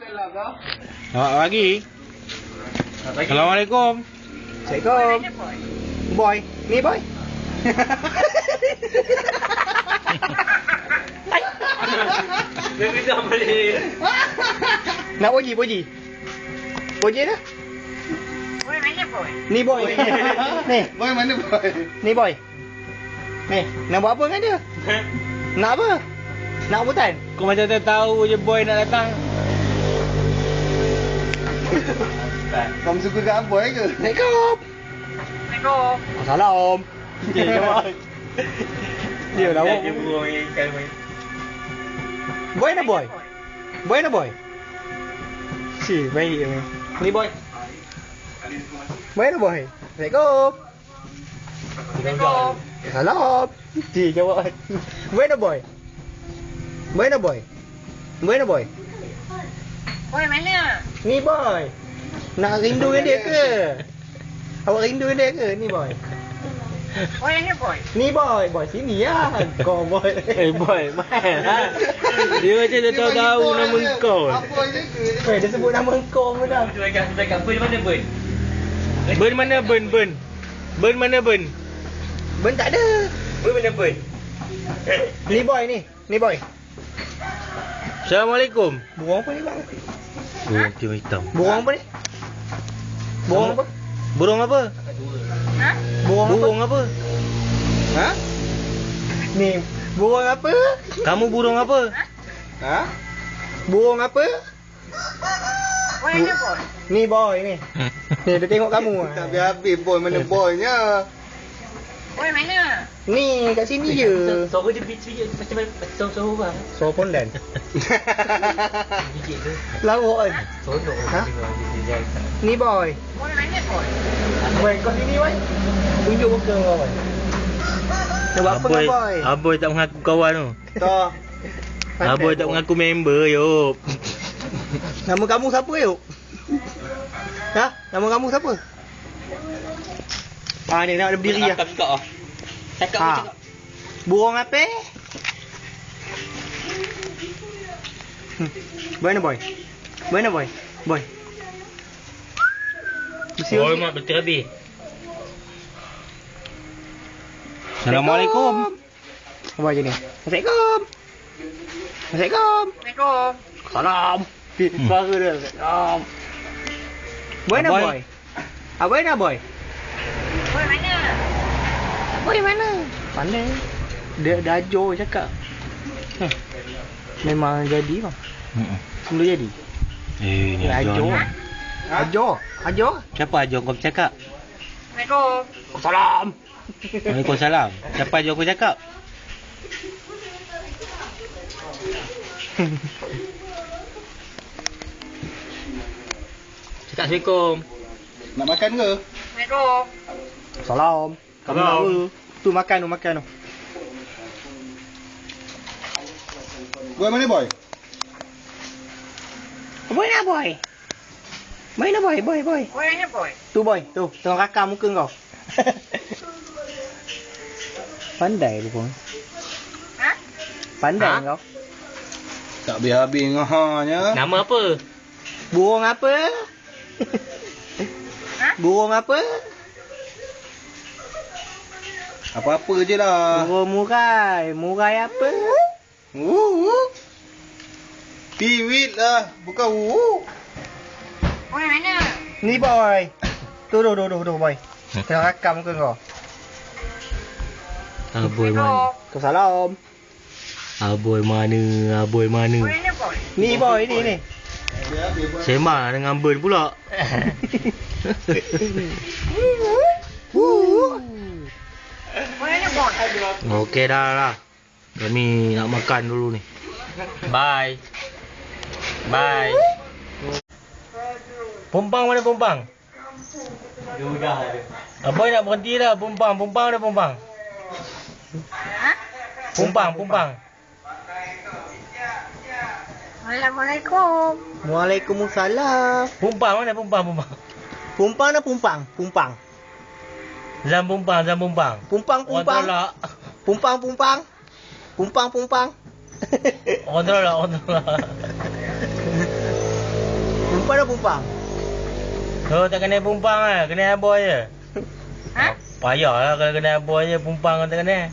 Selamat pagi. Assalamualaikum. Assalamualaikum. Boy, ni boy. Dia pindah balik. Nak puji. Puji dah. Boy mana boy? Ni boy. Ni. Boy mana boy? Ni boy. Ni, nak buat apa dengan dia? Nak apa? Nak rebutan? Kau macam tak tahu je boy nak datang. Kamu suka kat boy ke? Assalamualaikum. Assalamualaikum. Salam. Okey, jawab. Dia lah. Dia burung ikan main. Boy na boy. Boy na boy. Si, baik ni. Ni boy. Boy na boy. Assalamualaikum. Assalamualaikum. Salam. Si, jawab. Boy na boy. Boy na boy. Boy na boy. Boy mana? Ni boy. Nak rindu dengan dia ke? Awak rindu dengan dia ke? Ni boy. Boy mana boy? Ni boy. Boy sini lah. Kau boy. Boy, main lah. Dia macam dia tahu nama kau. Apa je ke? Dia sebut nama kau pun dah. Tu cakap burn mana burn? Burn mana burn? Burn mana burn? Ben tak ada. Burn mana burn? Ni boy ni. Ni boy. Assalamualaikum. Burung apa ni bang? Burung tiong hitam. Burung apa ni? Burung apa? Burung apa? Ha? Burung apa? Ha? Ni burung apa? Kamu burung apa? Ha? Burung apa? Boy mana boy? Ni boy ni. Ni dia tengok kamu. Tak habis-habis boy mana boynya. Boy mana? Ni kat sini je. Suara dia biji macam suara orang. So pondan. Gigit tu. Lawak kan? Sonok. Ha? Ni boy. Boy mana boy? Boy kau sini boy. Tunjuk muka kau boy. Nak buat apa kau boy? Aboy tak mengaku kawan tu. Tak. Aboy tak mengaku member, yop. Nama kamu siapa yuk? Ha? Nama kamu siapa? Ah ni nak berdiri lah. Cakap Ha. Burung apa? Boy na boy. Boy na boy. Boy. Oh, mak betul habis. Assalamualaikum. Boy je ni. Assalamualaikum. Assalamualaikum. Assalamualaikum. Salam. Suara dia. Salam. Boy na Aboy. boy. Aboy na boy. Boy mana? Boy mana? Pandai. Dia dah ajar cakap. Memang jadi bang. Mula jadi. Ni Dia ajar. Ajar. Siapa ajar kau bercakap? Assalamualaikum. Salam. Waalaikumsalam. Siapa ajar kau cakap? Cakap Assalamualaikum. Nak makan ke? Assalamualaikum. Salam. Kamu Salam. apa? Tu makan tu. Boy mana boy? Boy na boy. Boy na boy. Boy mana boy? Tu boy, tu tengah rakam muka kau. Pandai tu pun. Ha? Pandai Ha? kau. Tak habis-habis ngahanya. Nama apa? Burung apa? Ha? Burung apa? Apa-apa je lah. Burung murai. Murai apa? Piwit lah. Bukan Boy mana? Ni boy. Tu boy. Tengah rakam muka kau. Aboy mana? Tu salam. Aboy mana? Boy mana boy? Ni boy ni. Sembang dengan bird pula. Boy mana boy? Okey dah. Kami nak makan dulu ni. Bye. Pumpang mana pumpang? Dah ada. Aboy nak berhenti dah. Pumpang mana pumpang? Ha? Pumpang. Assalamualaikum. Waalaikumsalam. Pumpang mana pumpang? Pumpang na pumpang. Zam pumpang. Pumpang. Orang tolak. Pumpang. Orang tolak. Pumpang dah pumpang. Oh, tak kena pumpang lah. Kena aboy je. Ha? Payahlah kalau kena aboy je. Pumpang tak kena.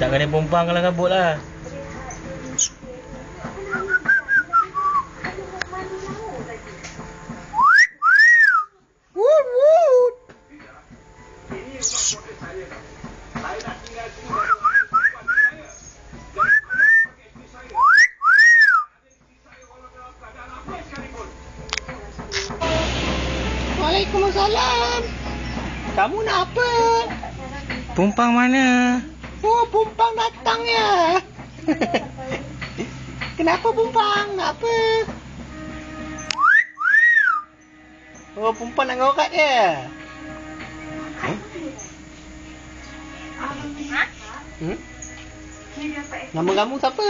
Tak kena pumpang kalau kabut lah. Woot woot. Waalaikumsalam. Kamu nak apa? Pumpang mana? Oh, pumpang datang ya. Kenapa pumpang? Nak apa? Oh, pumpang nak ngorat ya. Hmm? Nama kamu siapa?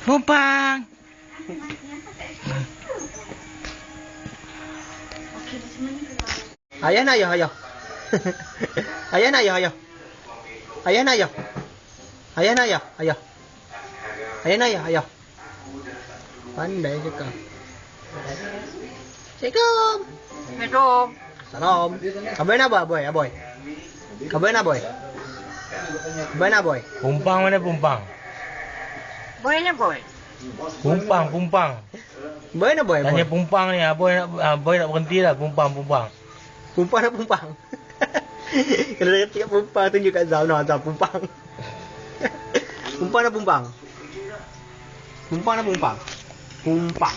Pumpang. Ayah nak ayah, ayah. Ayah nak ayah, ayah. Ayah nak ayah. Ayah nak ayah, ayah. Ayah nak ayah, ayah. Pandai cakap. Assalamualaikum. Assalamualaikum. Salam. Kabar nak boy, boy. Kabar nak boy. Kabar nak boy. Pumpang mana pumpang? Boy na boy. Pumpang, pumpang. Boy nak boy, boy. Tanya pumpang ni. Aboy nak berhenti lah. Pumpang, pumpang. Pumpang nak pumpang. Kalau dia cakap pumpang, tunjuk kat Zam. Nah, Zam pumpang. Pumpang nak pumpang. Pumpang nak pumpang. Pumpang.